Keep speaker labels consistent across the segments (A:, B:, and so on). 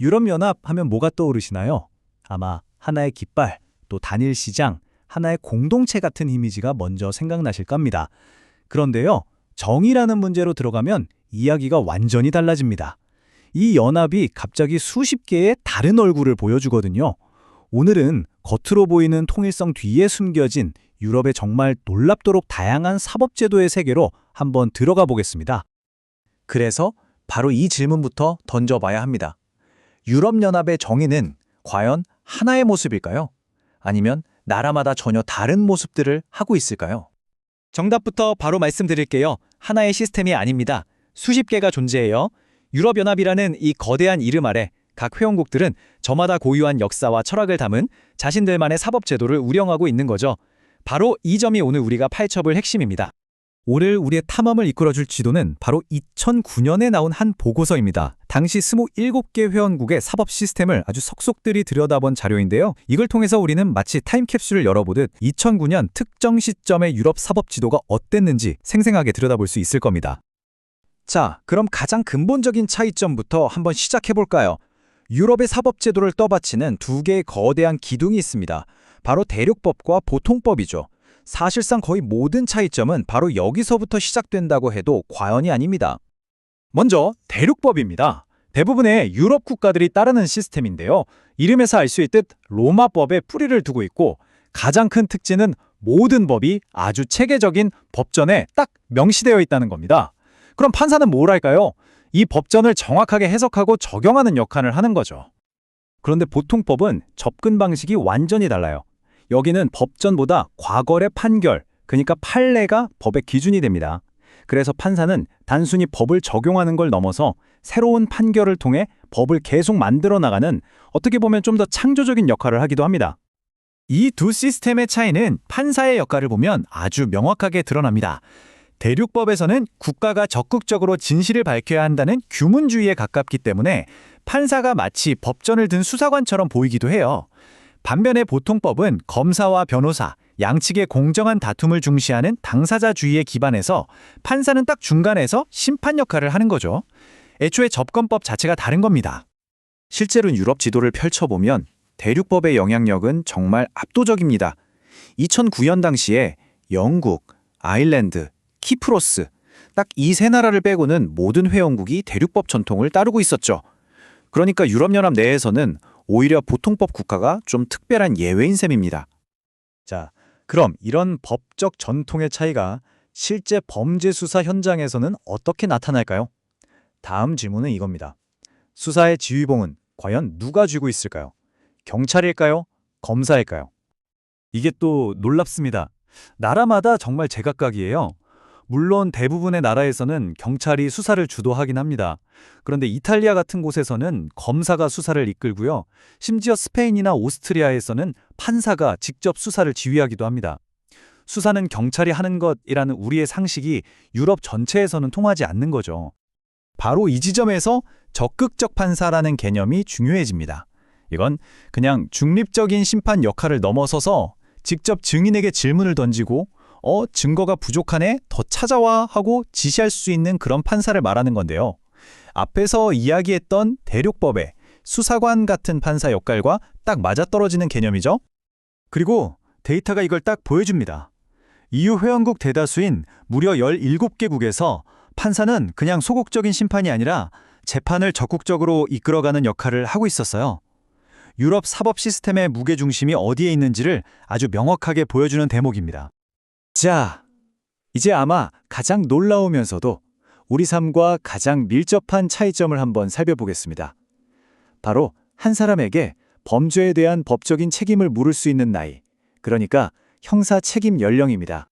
A: 유럽연합 하면 뭐가 떠오르시나요? 아마 하나의 깃발, 또 단일 시장, 하나의 공동체 같은 이미지가 먼저 생각나실 겁니다. 그런데요, 정의라는 문제로 들어가면 이야기가 완전히 달라집니다. 이 연합이 갑자기 수십 개의 다른 얼굴을 보여주거든요. 오늘은 겉으로 보이는 통일성 뒤에 숨겨진 유럽의 정말 놀랍도록 다양한 사법제도의 세계로 한번 들어가 보겠습니다. 그래서 바로 이 질문부터 던져봐야 합니다. 유럽연합의 정의는 과연 하나의 모습일까요? 아니면 나라마다 전혀 다른 모습들을 하고 있을까요? 정답부터 바로 말씀드릴게요. 하나의 시스템이 아닙니다. 수십 개가 존재해요. 유럽연합이라는 이 거대한 이름 아래 각 회원국들은 저마다 고유한 역사와 철학을 담은 자신들만의 사법제도를 운영하고 있는 거죠. 바로 이 점이 오늘 우리가 파헤쳐볼 핵심입니다. 오늘 우리의 탐험을 이끌어줄 지도는 바로 2009년에 나온 한 보고서입니다. 당시 27개 회원국의 사법 시스템을 아주 속속들이 들여다본 자료인데요. 이걸 통해서 우리는 마치 타임캡슐을 열어보듯 2009년 특정 시점의 유럽 사법 지도가 어땠는지 생생하게 들여다볼 수 있을 겁니다. 자, 그럼 가장 근본적인 차이점부터 한번 시작해볼까요? 유럽의 사법 제도를 떠받치는 두 개의 거대한 기둥이 있습니다. 바로 대륙법과 보통법이죠. 사실상 거의 모든 차이점은 바로 여기서부터 시작된다고 해도 과언이 아닙니다. 먼저 대륙법입니다. 대부분의 유럽 국가들이 따르는 시스템인데요. 이름에서 알 수 있듯 로마법에 뿌리를 두고 있고 가장 큰 특징은 모든 법이 아주 체계적인 법전에 딱 명시되어 있다는 겁니다. 그럼 판사는 뭘 할까요? 이 법전을 정확하게 해석하고 적용하는 역할을 하는 거죠. 그런데 보통법은 접근 방식이 완전히 달라요. 여기는 법전보다 과거의 판결, 그러니까 판례가 법의 기준이 됩니다. 그래서 판사는 단순히 법을 적용하는 걸 넘어서 새로운 판결을 통해 법을 계속 만들어 나가는 어떻게 보면 좀 더 창조적인 역할을 하기도 합니다. 이 두 시스템의 차이는 판사의 역할을 보면 아주 명확하게 드러납니다. 대륙법에서는 국가가 적극적으로 진실을 밝혀야 한다는 규문주의에 가깝기 때문에 판사가 마치 법전을 든 수사관처럼 보이기도 해요. 반면에 보통법은 검사와 변호사, 양측의 공정한 다툼을 중시하는 당사자주의에 기반해서 판사는 딱 중간에서 심판 역할을 하는 거죠. 애초에 접근법 자체가 다른 겁니다. 실제로 유럽 지도를 펼쳐보면 대륙법의 영향력은 정말 압도적입니다. 2009년 당시에 영국, 아일랜드, 키프로스, 딱 이 세 나라를 빼고는 모든 회원국이 대륙법 전통을 따르고 있었죠. 그러니까 유럽연합 내에서는 오히려 보통법 국가가 좀 특별한 예외인 셈입니다. 자, 그럼 이런 법적 전통의 차이가 실제 범죄 수사 현장에서는 어떻게 나타날까요? 다음 질문은 이겁니다. 수사의 지휘봉은 과연 누가 쥐고 있을까요? 경찰일까요? 검사일까요? 이게 또 놀랍습니다. 나라마다 정말 제각각이에요. 물론 대부분의 나라에서는 경찰이 수사를 주도하긴 합니다. 그런데 이탈리아 같은 곳에서는 검사가 수사를 이끌고요. 심지어 스페인이나 오스트리아에서는 판사가 직접 수사를 지휘하기도 합니다. 수사는 경찰이 하는 것이라는 우리의 상식이 유럽 전체에서는 통하지 않는 거죠. 바로 이 지점에서 적극적 판사라는 개념이 중요해집니다. 이건 그냥 중립적인 심판 역할을 넘어서서 직접 증인에게 질문을 던지고 증거가 부족하네? 더 찾아와 하고 지시할 수 있는 그런 판사를 말하는 건데요. 앞에서 이야기했던 대륙법의 수사관 같은 판사 역할과 딱 맞아떨어지는 개념이죠. 그리고 데이터가 이걸 딱 보여줍니다. EU 회원국 대다수인 무려 17개국에서 판사는 그냥 소극적인 심판이 아니라 재판을 적극적으로 이끌어가는 역할을 하고 있었어요. 유럽 사법 시스템의 무게중심이 어디에 있는지를 아주 명확하게 보여주는 대목입니다. 자, 이제 아마 가장 놀라우면서도 우리 삶과 가장 밀접한 차이점을 한번 살펴보겠습니다. 바로 한 사람에게 범죄에 대한 법적인 책임을 물을 수 있는 나이, 그러니까 형사 책임 연령입니다.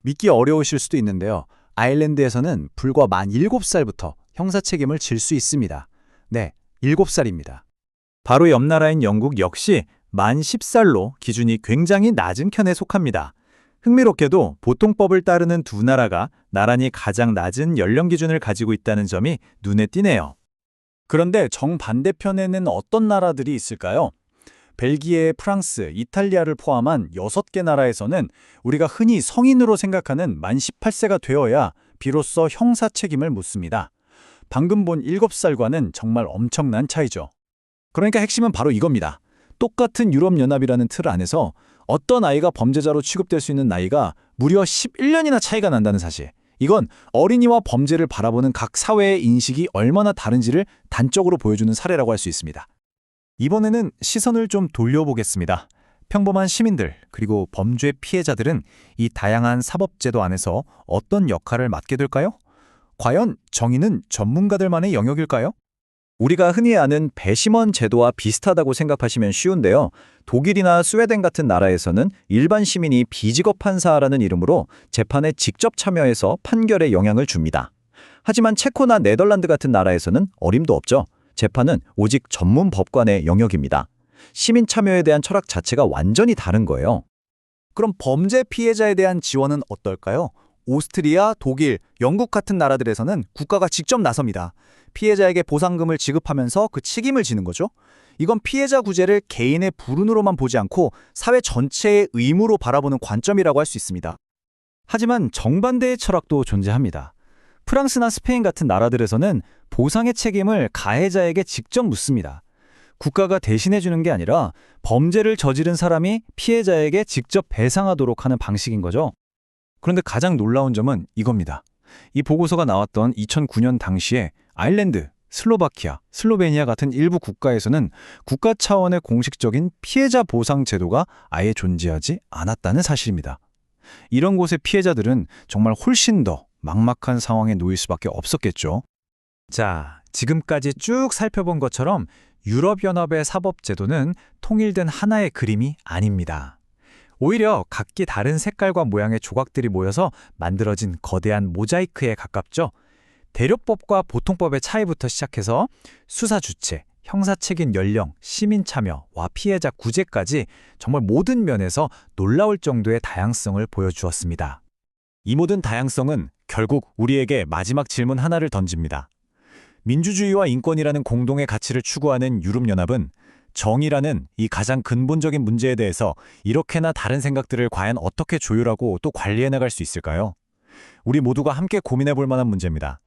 A: 믿기 어려우실 수도 있는데요. 아일랜드에서는 불과 만 7살부터 형사 책임을 질 수 있습니다. 네, 7살입니다. 바로 옆 나라인 영국 역시 만 10살로 기준이 굉장히 낮은 편에 속합니다. 흥미롭게도 보통법을 따르는 두 나라가 나란히 가장 낮은 연령 기준을 가지고 있다는 점이 눈에 띄네요. 그런데 정반대편에는 어떤 나라들이 있을까요? 벨기에, 프랑스, 이탈리아를 포함한 6개 나라에서는 우리가 흔히 성인으로 생각하는 만 18세가 되어야 비로소 형사 책임을 묻습니다. 방금 본 7살과는 정말 엄청난 차이죠.
B: 그러니까 핵심은 바로 이겁니다. 똑같은 유럽연합이라는 틀 안에서 어떤 아이가 범죄자로 취급될 수 있는 나이가 무려 11년이나 차이가 난다는 사실. 이건 어린이와 범죄를 바라보는 각 사회의 인식이 얼마나 다른지를 단적으로 보여주는 사례라고 할 수 있습니다.
A: 이번에는 시선을 좀 돌려보겠습니다. 평범한 시민들 그리고 범죄 피해자들은 이 다양한 사법제도 안에서 어떤 역할을 맡게 될까요? 과연 정의는 전문가들만의 영역일까요? 우리가 흔히 아는 배심원 제도와 비슷하다고 생각하시면 쉬운데요. 독일이나 스웨덴 같은 나라에서는 일반 시민이 비직업 판사라는 이름으로 재판에 직접 참여해서 판결에 영향을 줍니다. 하지만 체코나 네덜란드 같은 나라에서는 어림도 없죠. 재판은 오직 전문 법관의 영역입니다. 시민 참여에 대한 철학 자체가 완전히 다른 거예요.
B: 그럼 범죄 피해자에 대한 지원은 어떨까요? 오스트리아, 독일, 영국 같은 나라들에서는 국가가 직접 나섭니다. 피해자에게 보상금을 지급하면서 그 책임을 지는 거죠. 이건 피해자 구제를 개인의 불운으로만 보지 않고 사회 전체의 의무로 바라보는 관점이라고 할 수 있습니다.
A: 하지만 정반대의 철학도 존재합니다. 프랑스나 스페인 같은 나라들에서는 보상의 책임을 가해자에게 직접 묻습니다. 국가가 대신해 주는 게 아니라 범죄를 저지른 사람이 피해자에게 직접 배상하도록 하는 방식인 거죠. 그런데 가장 놀라운 점은 이겁니다. 이 보고서가 나왔던 2009년 당시에 아일랜드, 슬로바키아, 슬로베니아 같은 일부 국가에서는 국가 차원의 공식적인 피해자 보상 제도가 아예 존재하지 않았다는 사실입니다. 이런 곳의 피해자들은 정말 훨씬 더 막막한 상황에 놓일 수밖에 없었겠죠. 자, 지금까지 쭉 살펴본 것처럼 유럽연합의 사법제도는 통일된 하나의 그림이 아닙니다. 오히려 각기 다른 색깔과 모양의 조각들이 모여서 만들어진 거대한 모자이크에 가깝죠. 대료법과 보통법의 차이부터 시작해서 수사 주체, 형사 책임 연령, 시민 참여와 피해자 구제까지 정말 모든 면에서 놀라울 정도의 다양성을 보여주었습니다. 이 모든 다양성은 결국 우리에게 마지막 질문 하나를 던집니다. 민주주의와 인권이라는 공동의 가치를 추구하는 유럽연합은 정의라는 이 가장 근본적인 문제에 대해서 이렇게나 다른 생각들을 과연 어떻게 조율하고 또 관리해 나갈 수 있을까요? 우리 모두가 함께 고민해 볼 만한 문제입니다.